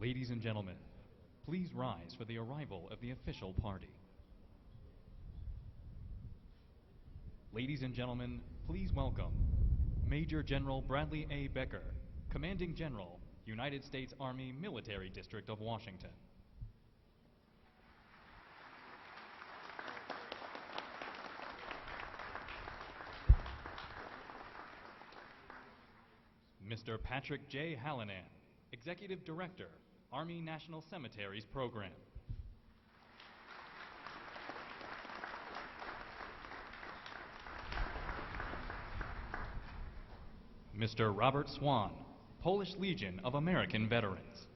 Ladies and gentlemen, please rise for the arrival of the official party. Ladies and gentlemen, please welcome Major General Bradley A. Becker, Commanding General, United States Army Military District of Washington. Mr. Patrick J. Hallinan, Executive Director, Army National Cemeteries Program. Mr. Robert Swan, Polish Legion of American Veterans.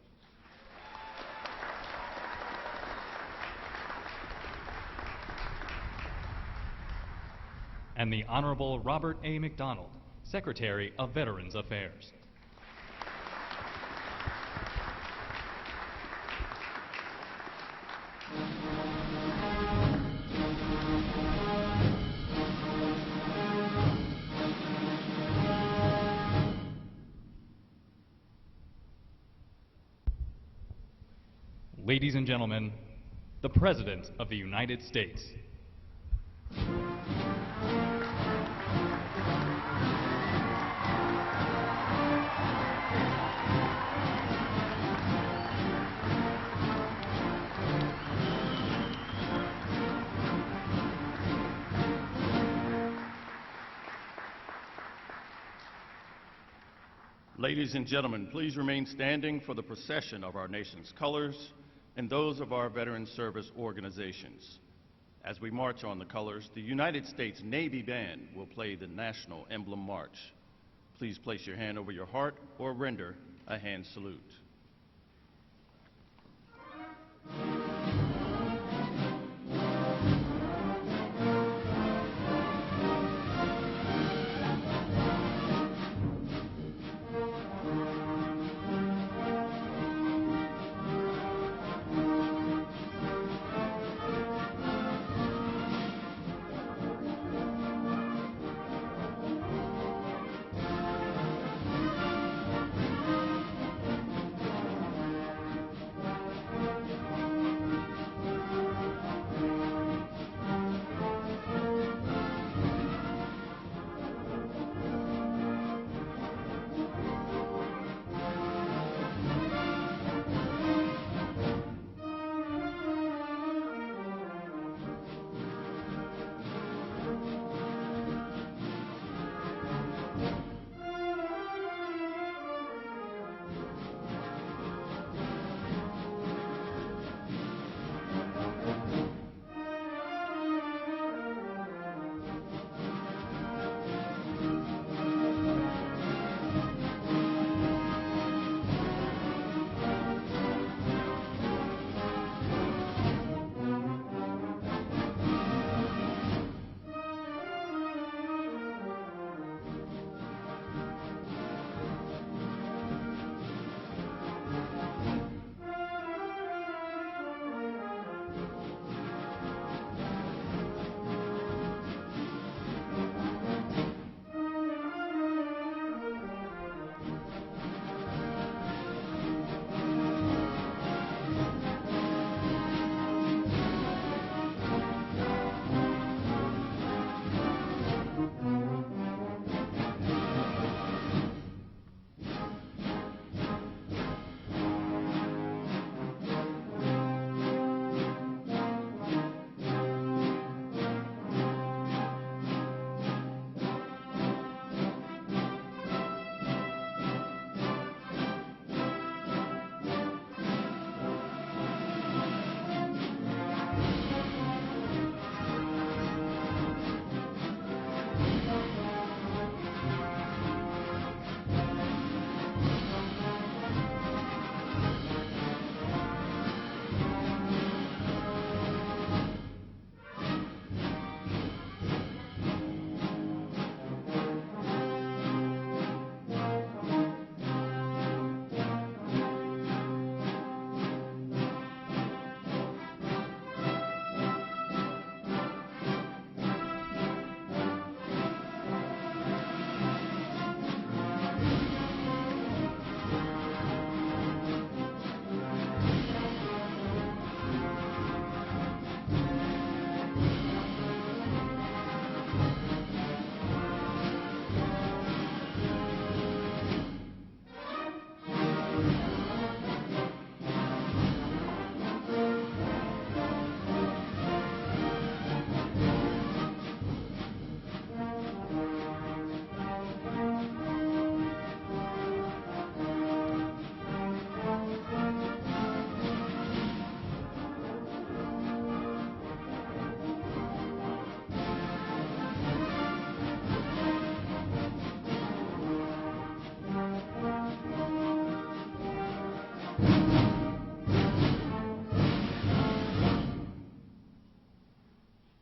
And the Honorable Robert A. McDonald, Secretary of Veterans Affairs. Ladies and gentlemen, the President of the United States. Ladies and gentlemen, please remain standing for the procession of our nation's colors and those of our veteran service organizations. As we march on the colors, the United States Navy Band will play the National Emblem March. Please place your hand over your heart or render a hand salute.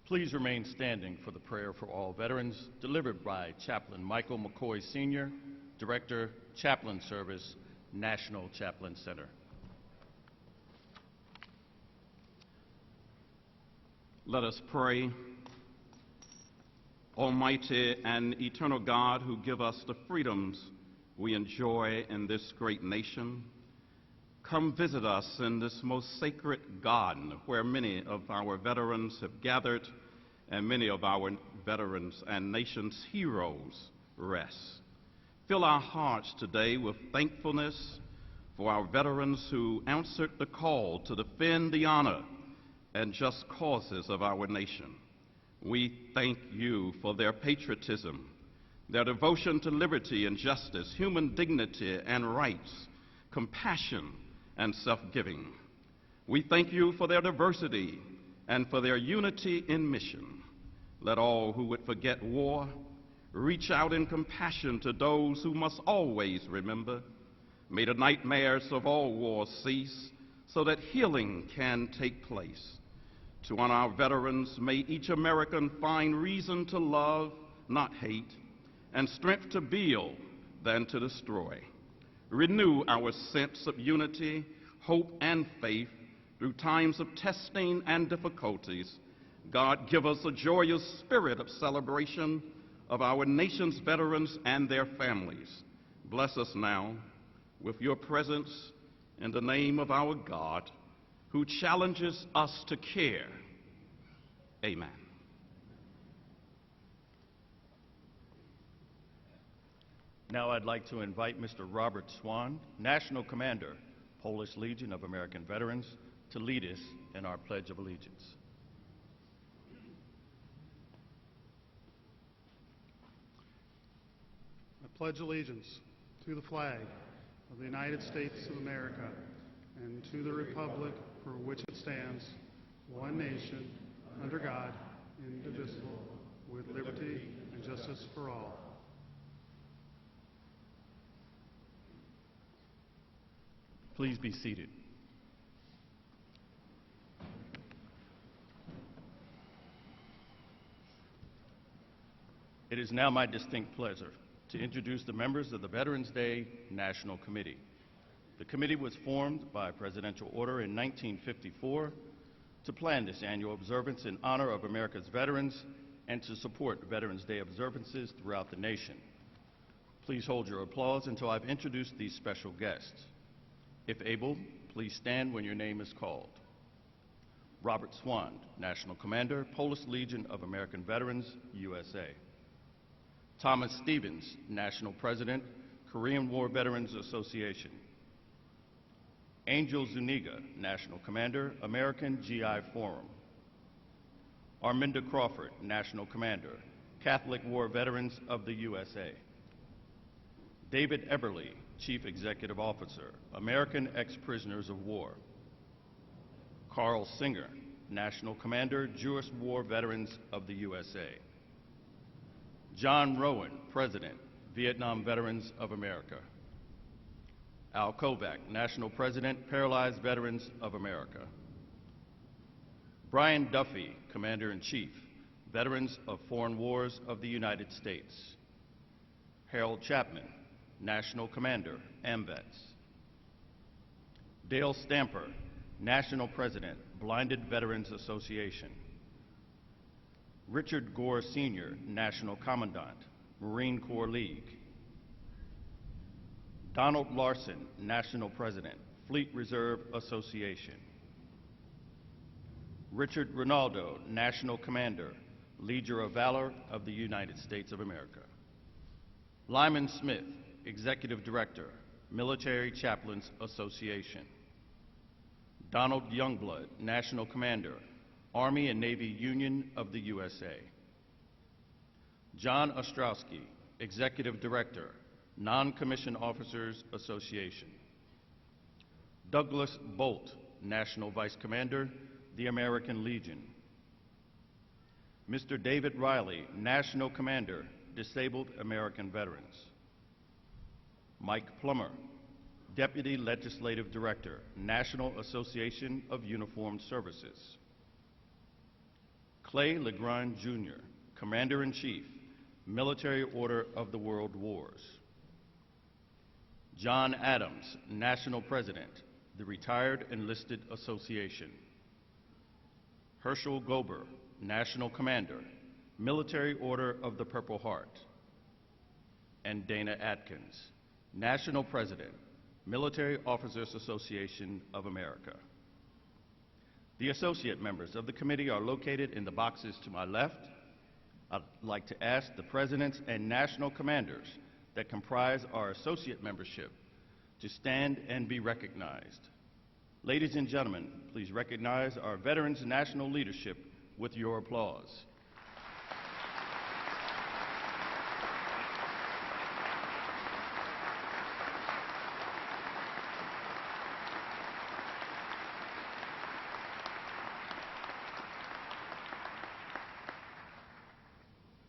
Please remain standing for the prayer for all veterans, delivered by Chaplain Michael McCoy Sr., Director, Chaplain Service, National Chaplain Center. Let us pray. Almighty and eternal God, who give us the freedoms we enjoy in this great nation, come visit us in this most sacred garden where many of our veterans have gathered and many of our veterans and nation's heroes rest. Fill our hearts today with thankfulness for our veterans who answered the call to defend the honor and just causes of our nation. We thank you for their patriotism, their devotion to liberty and justice, human dignity and rights, compassion and self-giving. We thank you for their diversity and for their unity in mission. Let all who would forget war reach out in compassion to those who must always remember. May the nightmares of all wars cease so that healing can take place. To honor our veterans, may each American find reason to love, not hate, and strength to build than to destroy. Renew our sense of unity, hope, and faith through times of testing and difficulties. God, give us a joyous spirit of celebration of our nation's veterans and their families. Bless us now with your presence in the name of our God, who challenges us to care. Amen. Now I'd like to invite Mr. Robert Swan, National Commander, Polish Legion of American Veterans, to lead us in our Pledge of Allegiance. I pledge allegiance to the flag of the United States of America and to the republic for which it stands, one nation, under God, indivisible, with liberty and justice for all. Please be seated. It is now my distinct pleasure to introduce the members of the Veterans Day National Committee. The committee was formed by presidential order in 1954 to plan this annual observance in honor of America's veterans and to support Veterans Day observances throughout the nation. Please hold your applause until I've introduced these special guests. If able, please stand when your name is called. Robert Swan, National Commander, Polish Legion of American Veterans, USA. Thomas Stevens, National President, Korean War Veterans Association. Angel Zuniga, National Commander, American GI Forum. Arminda Crawford, National Commander, Catholic War Veterans of the USA. David Eberly, Chief Executive Officer, American Ex-Prisoners of War. Carl Singer, National Commander, Jewish War Veterans of the USA. John Rowan, President, Vietnam Veterans of America. Al Kovac, National President, Paralyzed Veterans of America. Brian Duffy, Commander-in-Chief, Veterans of Foreign Wars of the United States. Harold Chapman, National Commander, AMVETS. Dale Stamper, National President, Blinded Veterans Association. Richard Gore Sr., National Commandant, Marine Corps League. Donald Larson, National President, Fleet Reserve Association. Richard Rinaldo, National Commander, Legion of Valor of the United States of America. Lyman Smith, Executive Director, Military Chaplains Association. Donald Youngblood, National Commander, Army and Navy Union of the USA. John Ostrowski, Executive Director, Non-Commissioned Officers Association. Douglas Bolt, National Vice Commander, the American Legion. Mr. David Riley, National Commander, Disabled American Veterans. Mike Plummer, Deputy Legislative Director, National Association of Uniformed Services. Clay Legrand, Jr., Commander-in-Chief, Military Order of the World Wars. John Adams, National President, the Retired Enlisted Association. Herschel Gober, National Commander, Military Order of the Purple Heart. And Dana Atkins, National President, Military Officers Association of America. The associate members of the committee are located in the boxes to my left. I'd like to ask the presidents and national commanders that comprise our associate membership to stand and be recognized. Ladies and gentlemen, please recognize our Veterans National Leadership with your applause.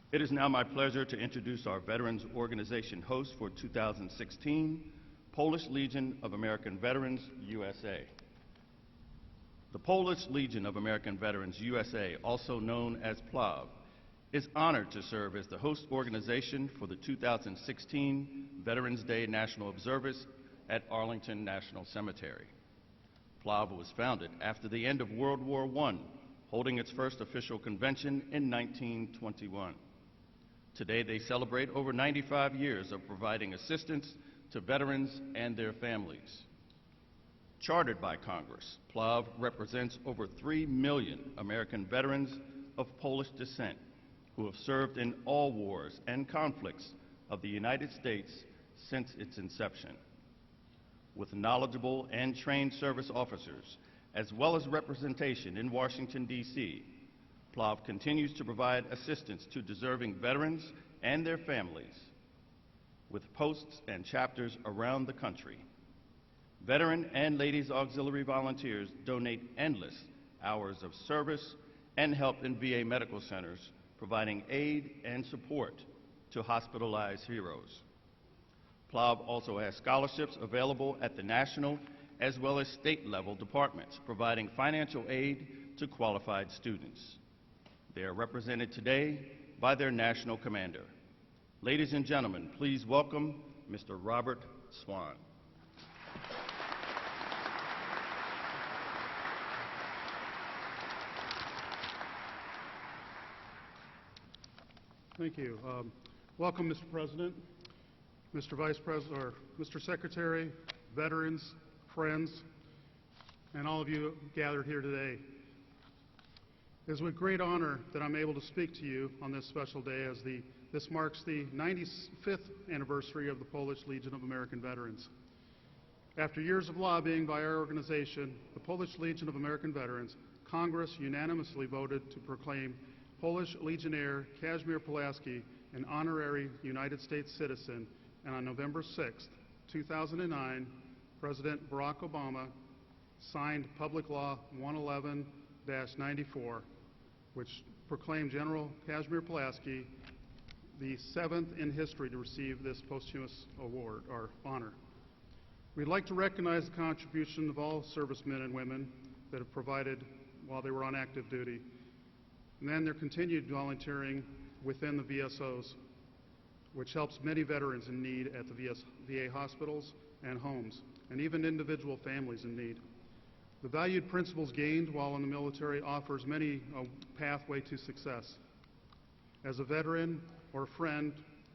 It is now my pleasure to introduce our Veterans Organization host for 2016, Polish Legion of American Veterans, USA. The Polish Legion of American Veterans, USA, also known as PLAV, is honored to serve as the host organization for the 2016 Veterans Day National Observance at Arlington National Cemetery. PLAV was founded after the end of World War I, holding its first official convention in 1921. Today, they celebrate over 95 years of providing assistance to veterans and their families. Chartered by Congress, PLAV represents over 3 million American veterans of Polish descent who have served in all wars and conflicts of the United States since its inception. With knowledgeable and trained service officers, as well as representation in Washington, D.C., PLAV continues to provide assistance to deserving veterans and their families with posts and chapters around the country. Veteran and Ladies Auxiliary volunteers donate endless hours of service and help in VA medical centers, providing aid and support to hospitalized heroes. PLAV also has scholarships available at the national as well as state level departments, providing financial aid to qualified students. They are represented today by their national commander. Ladies and gentlemen, please welcome Mr. Robert Swan. Thank you. Welcome, Mr. President, Mr. Vice President, or Mr. Secretary, veterans, friends, and all of you gathered here today. It is with great honor that I'm able to speak to you on this special day as this marks the 95th anniversary of the Polish Legion of American Veterans. After years of lobbying by our organization, the Polish Legion of American Veterans, Congress unanimously voted to proclaim Polish Legionnaire Kazimierz Pulaski an honorary United States citizen, and on November 6, 2009, President Barack Obama signed Public Law 111-94, which proclaimed General Kazimierz Pulaski the 7th in history to receive this posthumous award or honor. We'd like to recognize the contribution of all servicemen and women that have provided while they were on active duty, and then their continued volunteering within the VSOs, which helps many veterans in need at the VA hospitals and homes, and even individual families in need. The valued principles gained while in the military offers many a pathway to success. As a veteran or friend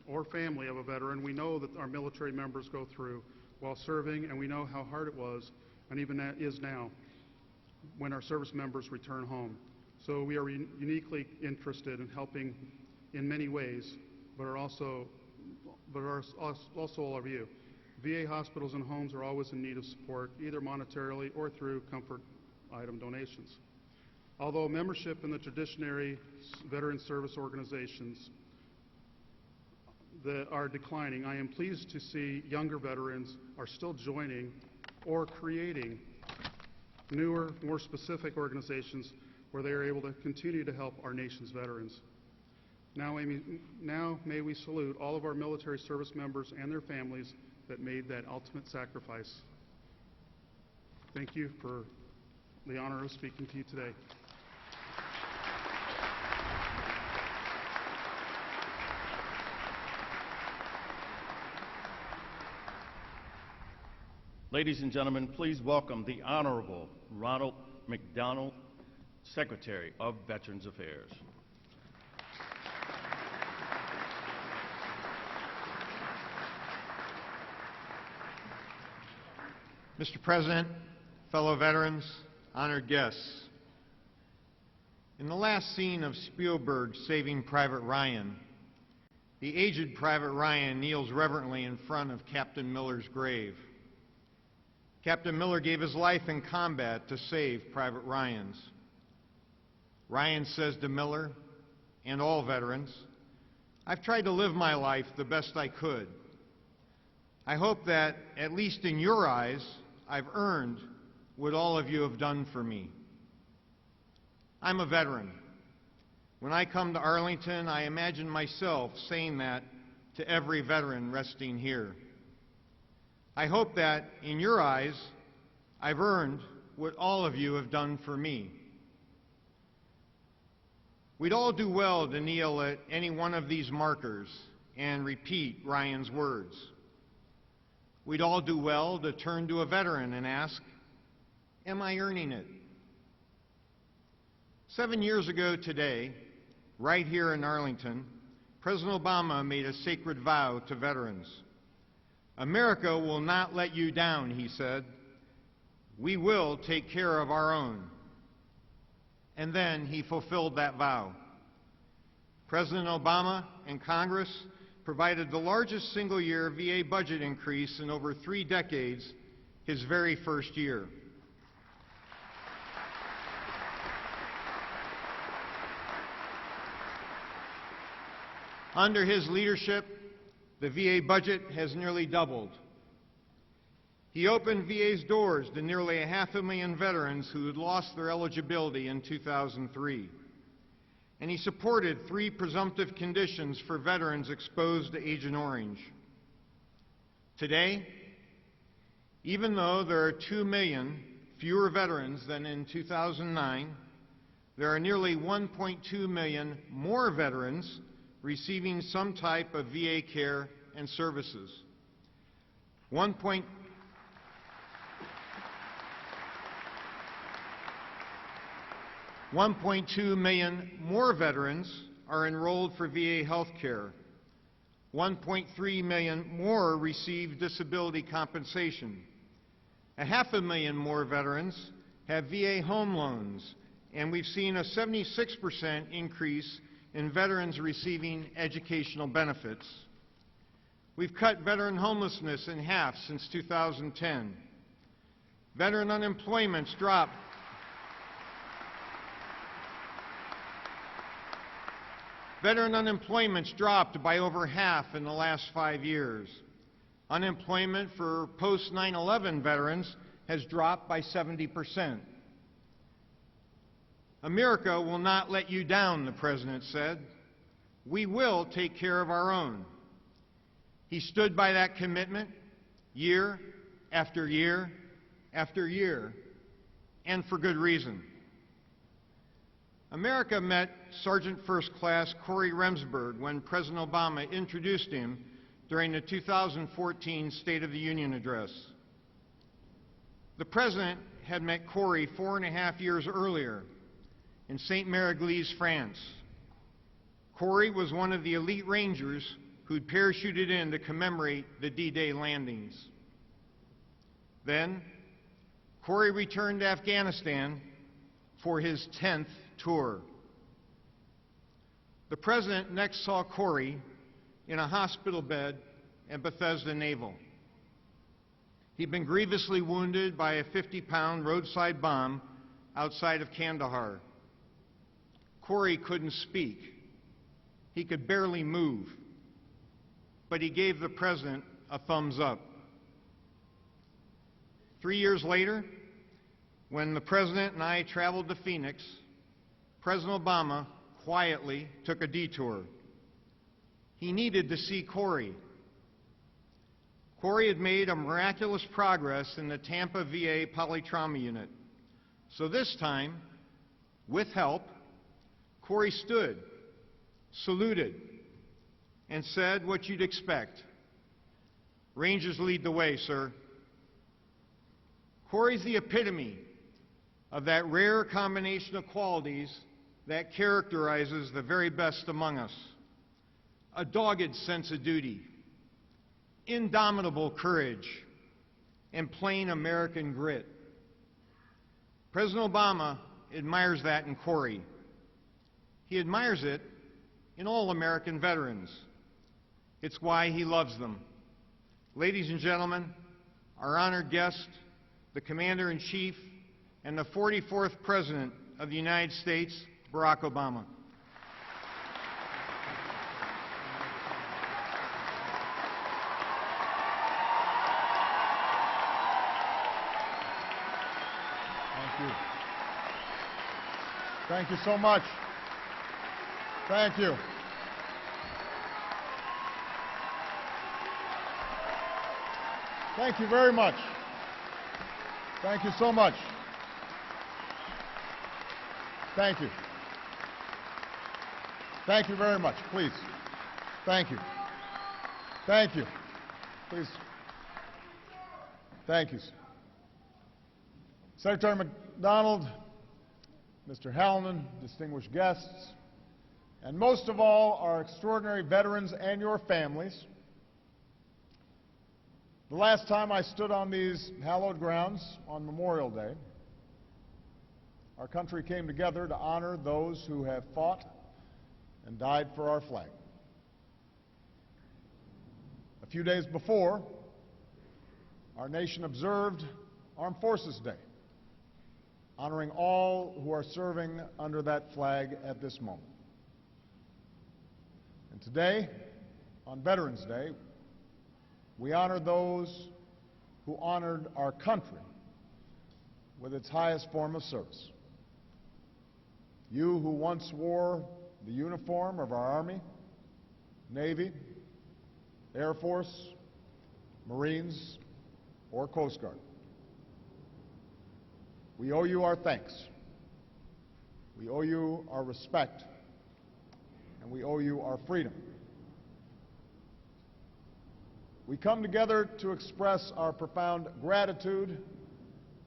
or family of a veteran, we know that our military members go through while serving, and we know how hard it was, and even is now, when our service members return home. So we are uniquely interested in helping in many ways, but are also all of you. VA hospitals and homes are always in need of support, either monetarily or through comfort item donations. Although membership in the traditionary veteran service organizations that are declining, I am pleased to see younger veterans are still joining or creating newer, more specific organizations where they are able to continue to help our nation's veterans. Now may we salute all of our military service members and their families that made that ultimate sacrifice. Thank you for the honor of speaking to you today. Ladies and gentlemen, please welcome the Honorable Ronald McDonald, Secretary of Veterans Affairs. Mr. President, fellow veterans, honored guests, in the last scene of Spielberg's Saving Private Ryan, the aged Private Ryan kneels reverently in front of Captain Miller's grave. Captain Miller gave his life in combat to save Private Ryan's. Ryan says to Miller and all veterans, "I've tried to live my life the best I could. I hope that, at least in your eyes, I've earned what all of you have done for me." I'm a veteran. When I come to Arlington, I imagine myself saying that to every veteran resting here. I hope that, in your eyes, I've earned what all of you have done for me. We'd all do well to kneel at any one of these markers and repeat Ryan's words. We'd all do well to turn to a veteran and ask, "Am I earning it?" 7 years ago today, right here in Arlington, President Obama made a sacred vow to veterans. "America will not let you down," he said. "We will take care of our own." And then he fulfilled that vow. President Obama and Congress provided the largest single-year VA budget increase in over 3 decades, his very first year. Under his leadership, the VA budget has nearly doubled. He opened VA's doors to nearly 500,000 veterans who had lost their eligibility in 2003. And he supported 3 presumptive conditions for veterans exposed to Agent Orange. Today, even though there are 2 million fewer veterans than in 2009, there are nearly 1.2 million more veterans receiving some type of VA care and services. 1.2 million more veterans are enrolled for VA health care. 1.3 million more receive disability compensation. 500,000 more veterans have VA home loans, and we've seen a 76% increase in veterans receiving educational benefits. We've cut veteran homelessness in half since 2010. Veteran unemployment's dropped. Veteran unemployment's dropped by over half in the last 5 years. Unemployment for post-9/11 veterans has dropped by 70%. "America will not let you down," the President said. "We will take care of our own." He stood by that commitment year after year after year, and for good reason. America met Sergeant First Class Corey Remsburg when President Obama introduced him during the 2014 State of the Union address. The President had met Corey 4.5 years earlier in Saint-Mère-Église, France. Corey was one of the elite Rangers who'd parachuted in to commemorate the D-Day landings. Then, Corey returned to Afghanistan for his 10th tour. The President next saw Corey in a hospital bed at Bethesda Naval. He'd been grievously wounded by a 50-pound roadside bomb outside of Kandahar. Corey couldn't speak. He could barely move, but he gave the President a thumbs up. 3 years later, when the President and I traveled to Phoenix, President Obama quietly took a detour. He needed to see Corey. Corey had made a miraculous progress in the Tampa VA Polytrauma Unit. So this time, with help, Corey stood, saluted, and said what you'd expect. "Rangers lead the way, sir." Corey's the epitome of that rare combination of qualities that characterizes the very best among us. A dogged sense of duty, indomitable courage, and plain American grit. President Obama admires that in Corey. He admires it in all American veterans. It's why he loves them. Ladies and gentlemen, our honored guest, the Commander-in-Chief, and the 44th President of the United States, Barack Obama. Thank you. Thank you so much. Thank you. Thank you very much. Thank you so much. Thank you. Thank you very much. Please. Thank you. Thank you. Please. Thank you. Secretary McDonald, Mr. Hallinan, distinguished guests, and most of all, our extraordinary veterans and your families. The last time I stood on these hallowed grounds on Memorial Day, our country came together to honor those who have fought and died for our flag. A few days before, our nation observed Armed Forces Day, honoring all who are serving under that flag at this moment. And today, on Veterans Day, we honor those who honored our country with its highest form of service. You who once wore the uniform of our Army, Navy, Air Force, Marines, or Coast Guard. We owe you our thanks. We owe you our respect. And we owe you our freedom. We come together to express our profound gratitude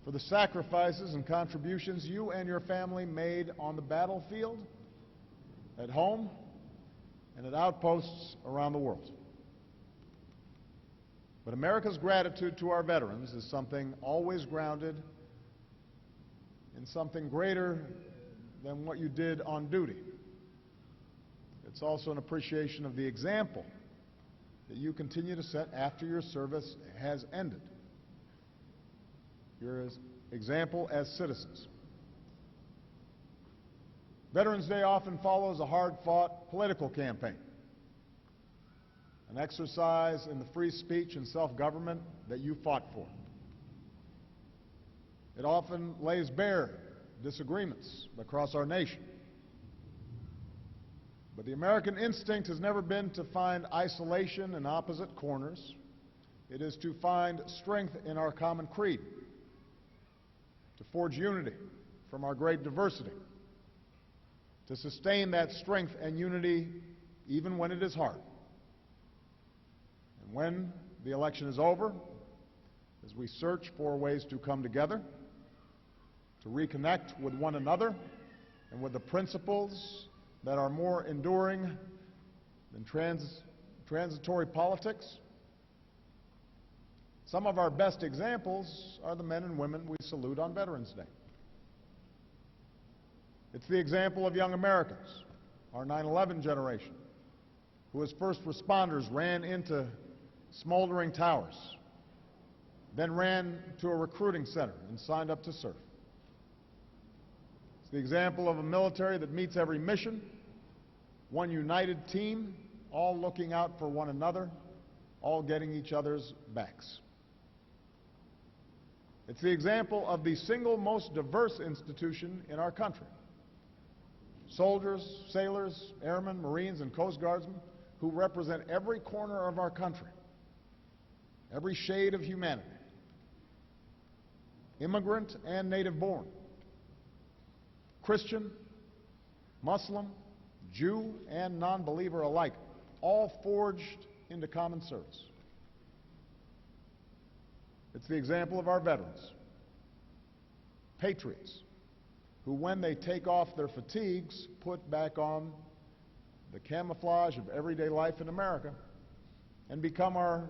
for the sacrifices and contributions you and your family made on the battlefield, at home, and at outposts around the world. But America's gratitude to our veterans is something always grounded in something greater than what you did on duty. It's also an appreciation of the example that you continue to set after your service has ended. Your example as citizens. Veterans Day often follows a hard-fought political campaign, an exercise in the free speech and self-government that you fought for. It often lays bare disagreements across our nation. But the American instinct has never been to find isolation in opposite corners. It is to find strength in our common creed, to forge unity from our great diversity, to sustain that strength and unity even when it is hard. And when the election is over, as we search for ways to come together, to reconnect with one another and with the principles that are more enduring than transitory politics. Some of our best examples are the men and women we salute on Veterans Day. It's the example of young Americans, our 9/11 generation, who as first responders ran into smoldering towers, then ran to a recruiting center and signed up to serve. It's the example of a military that meets every mission, one united team, all looking out for one another, all getting each other's backs. It's the example of the single most diverse institution in our country. Soldiers, sailors, airmen, Marines, and Coast Guardsmen who represent every corner of our country, every shade of humanity, immigrant and native-born, Christian, Muslim, Jew, and non-believer alike, all forged into common service. It's the example of our veterans, patriots who, when they take off their fatigues, put back on the camouflage of everyday life in America and become our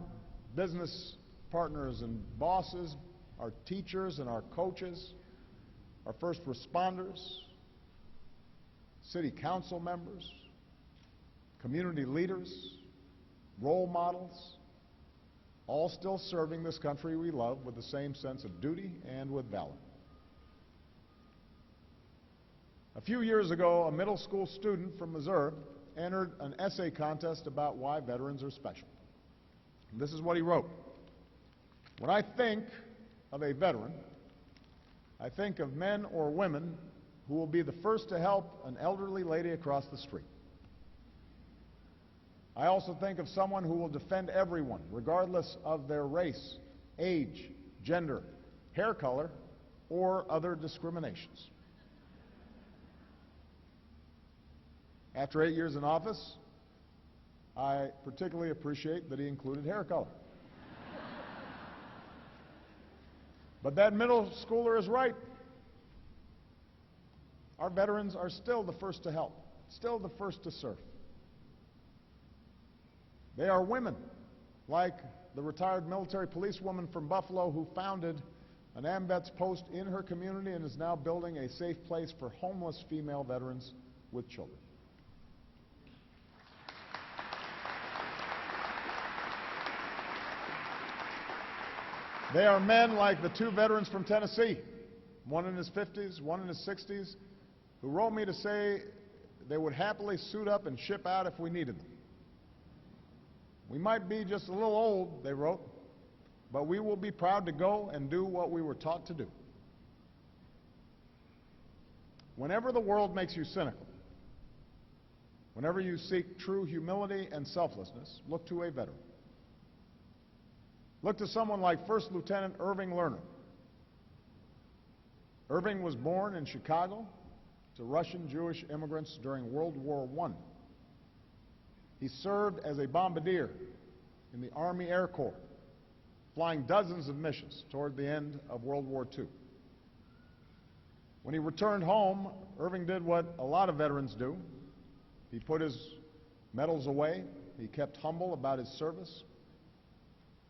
business partners and bosses, our teachers and our coaches, our first responders, city council members, community leaders, role models, all still serving this country we love with the same sense of duty and with valor. A few years ago, a middle school student from Missouri entered an essay contest about why veterans are special. And this is what he wrote. When I think of a veteran, I think of men or women who will be the first to help an elderly lady across the street. I also think of someone who will defend everyone, regardless of their race, age, gender, hair color, or other discriminations. After 8 years in office, I particularly appreciate that he included hair color. But that middle schooler is right. Our veterans are still the first to help, still the first to serve. They are women, like the retired military policewoman from Buffalo who founded an AMVETS post in her community and is now building a safe place for homeless female veterans with children. They are men like the two veterans from Tennessee, one in his 50s, one in his 60s, who wrote me to say they would happily suit up and ship out if we needed them. We might be just a little old, they wrote, but we will be proud to go and do what we were taught to do. Whenever the world makes you cynical, whenever you seek true humility and selflessness, look to a veteran. Look to someone like First Lieutenant Irving Lerner. Irving was born in Chicago to Russian Jewish immigrants during World War I. He served as a bombardier in the Army Air Corps, flying dozens of missions toward the end of World War II. When he returned home, Irving did what a lot of veterans do. He put his medals away. He kept humble about his service,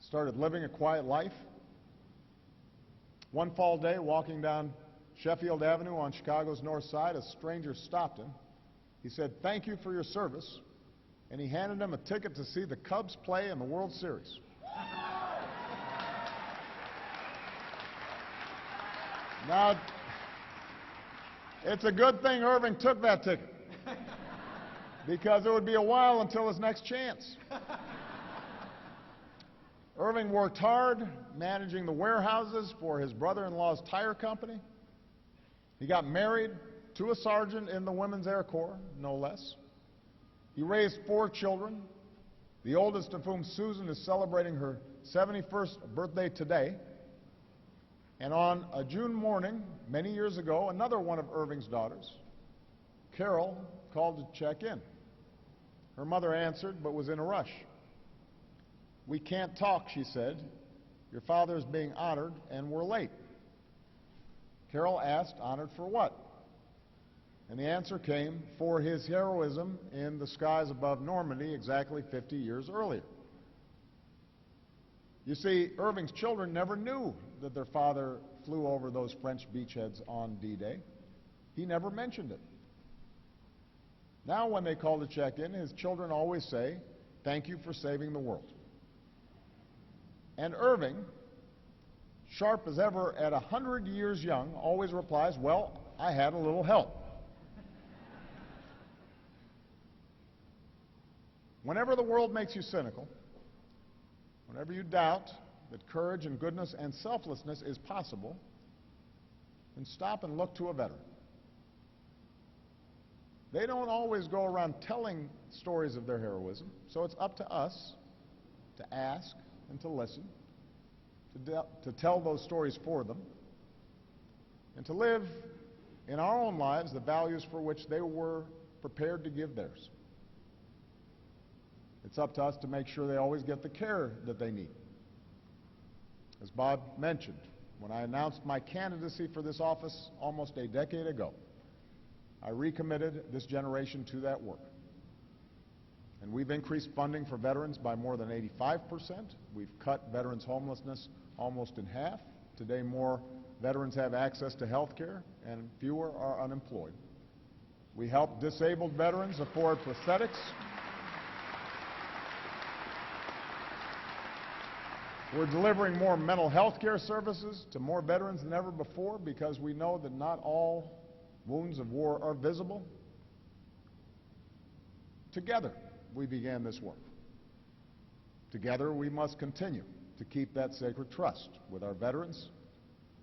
started living a quiet life. One fall day, walking down Sheffield Avenue on Chicago's north side, a stranger stopped him. He said, "Thank you for your service," and he handed him a ticket to see the Cubs play in the World Series. Now, it's a good thing Irving took that ticket, because it would be a while until his next chance. Irving worked hard managing the warehouses for his brother-in-law's tire company. He got married to a sergeant in the Women's Air Corps, no less. He raised 4 children, the oldest of whom, Susan, is celebrating her 71st birthday today. And on a June morning, many years ago, another one of Irving's daughters, Carol, called to check in. Her mother answered, but was in a rush. "We can't talk," she said. "Your father is being honored, and we're late." Carol asked, "Honored for what?" And the answer came, "For his heroism in the skies above Normandy exactly 50 years earlier." You see, Irving's children never knew that their father flew over those French beachheads on D-Day. He never mentioned it. Now when they call to check in, his children always say, "Thank you for saving the world." And Irving, sharp as ever at 100 years young, always replies, "Well, I had a little help." Whenever the world makes you cynical, whenever you doubt that courage and goodness and selflessness is possible, then stop and look to a veteran. They don't always go around telling stories of their heroism, so it's up to us to ask and to listen, to tell those stories for them, and to live in our own lives the values for which they were prepared to give theirs. It's up to us to make sure they always get the care that they need. As Bob mentioned, When I announced my candidacy for this office almost a decade ago, I recommitted this generation to that work. And we've increased funding for veterans by more than 85%. We've cut veterans' homelessness almost in half. Today, more veterans have access to health care, and fewer are unemployed. We help disabled veterans afford prosthetics. We're delivering more mental health care services to more veterans than ever before because we know that not all wounds of war are visible. Together, we began this work. Together, we must continue to keep that sacred trust with our veterans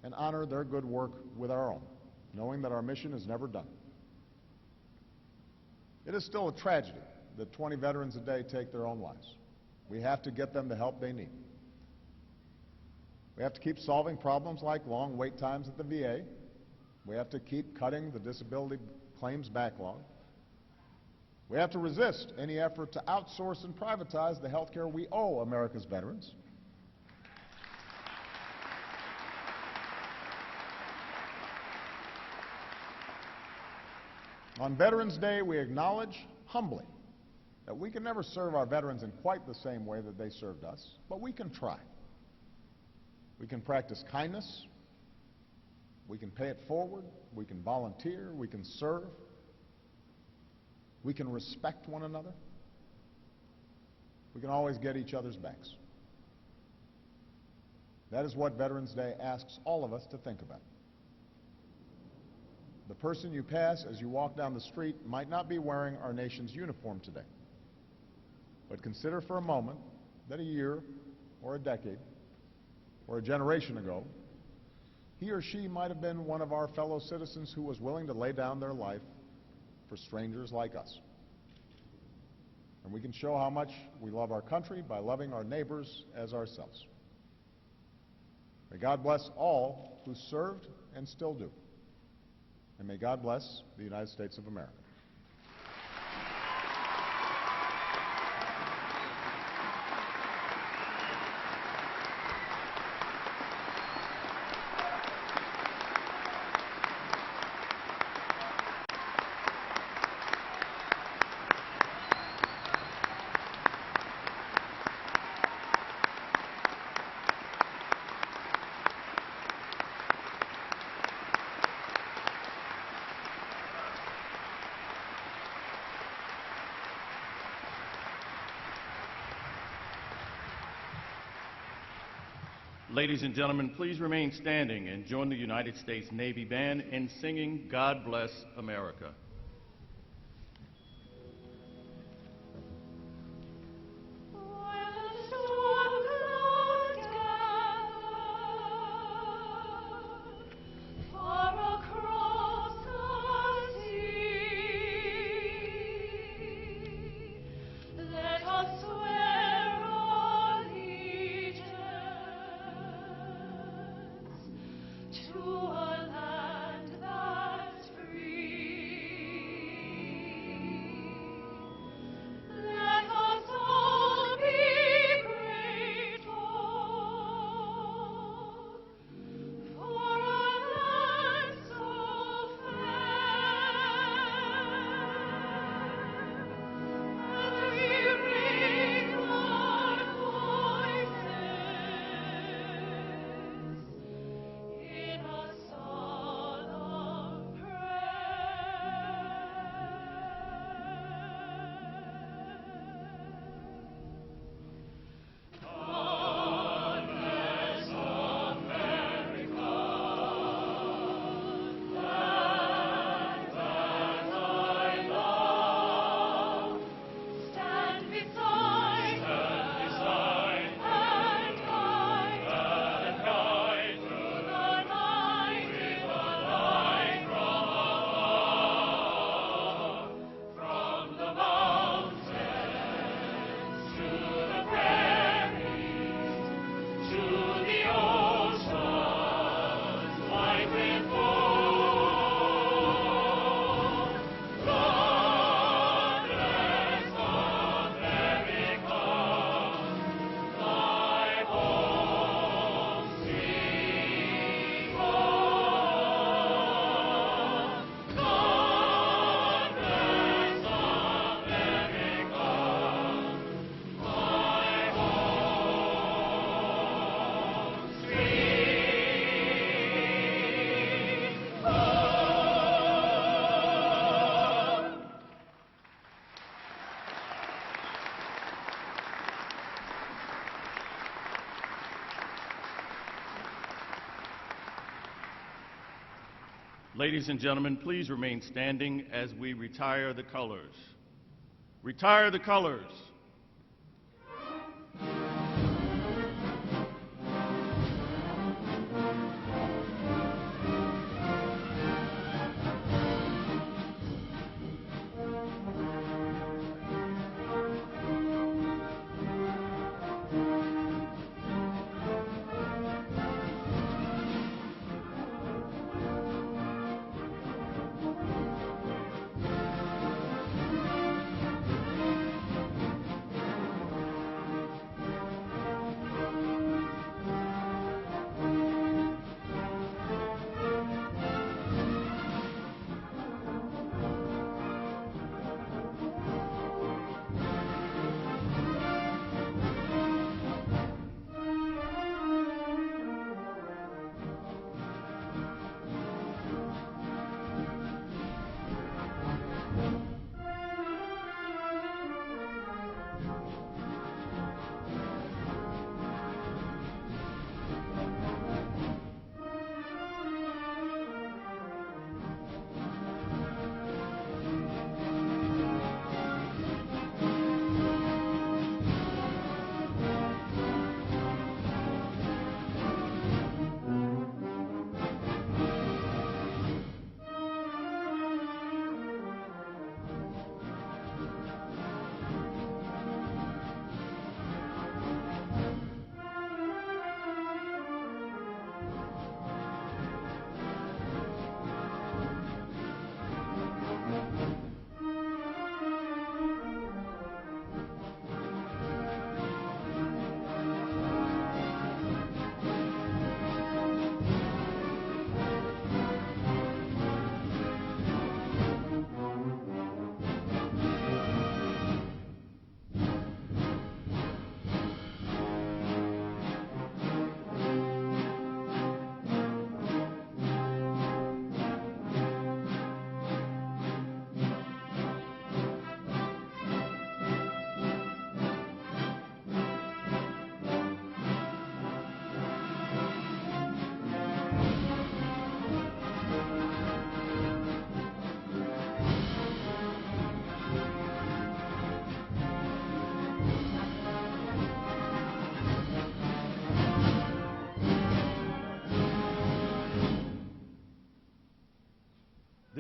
and honor their good work with our own, knowing that our mission is never done. It is still a tragedy that 20 veterans a day take their own lives. We have to get them the help they need. We have to keep solving problems like long wait times at the VA. We have to keep cutting the disability claims backlog. We have to resist any effort to outsource and privatize the health care we owe America's veterans. On Veterans Day, we acknowledge humbly that we can never serve our veterans in quite the same way that they served us, but we can try. We can practice kindness. We can pay it forward. We can volunteer. We can serve. We can respect one another. We can always get each other's backs. That is what Veterans Day asks all of us to think about. The person you pass as you walk down the street might not be wearing our nation's uniform today. But consider for a moment that a year or a decade or a generation ago, he or she might have been one of our fellow citizens who was willing to lay down their life for strangers like us. And we can show how much we love our country by loving our neighbors as ourselves. May God bless all who served and still do. And may God bless the United States of America. Ladies and gentlemen, please remain standing and join the United States Navy Band in singing God Bless America. To a land that's free. Ladies and gentlemen, please remain standing as we retire the colors. Retire the colors.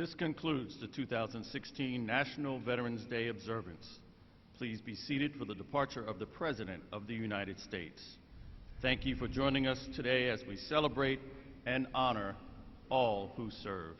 This concludes the 2016 National Veterans Day observance. Please be seated for the departure of the President of the United States. Thank you for joining us today as we celebrate and honor all who served.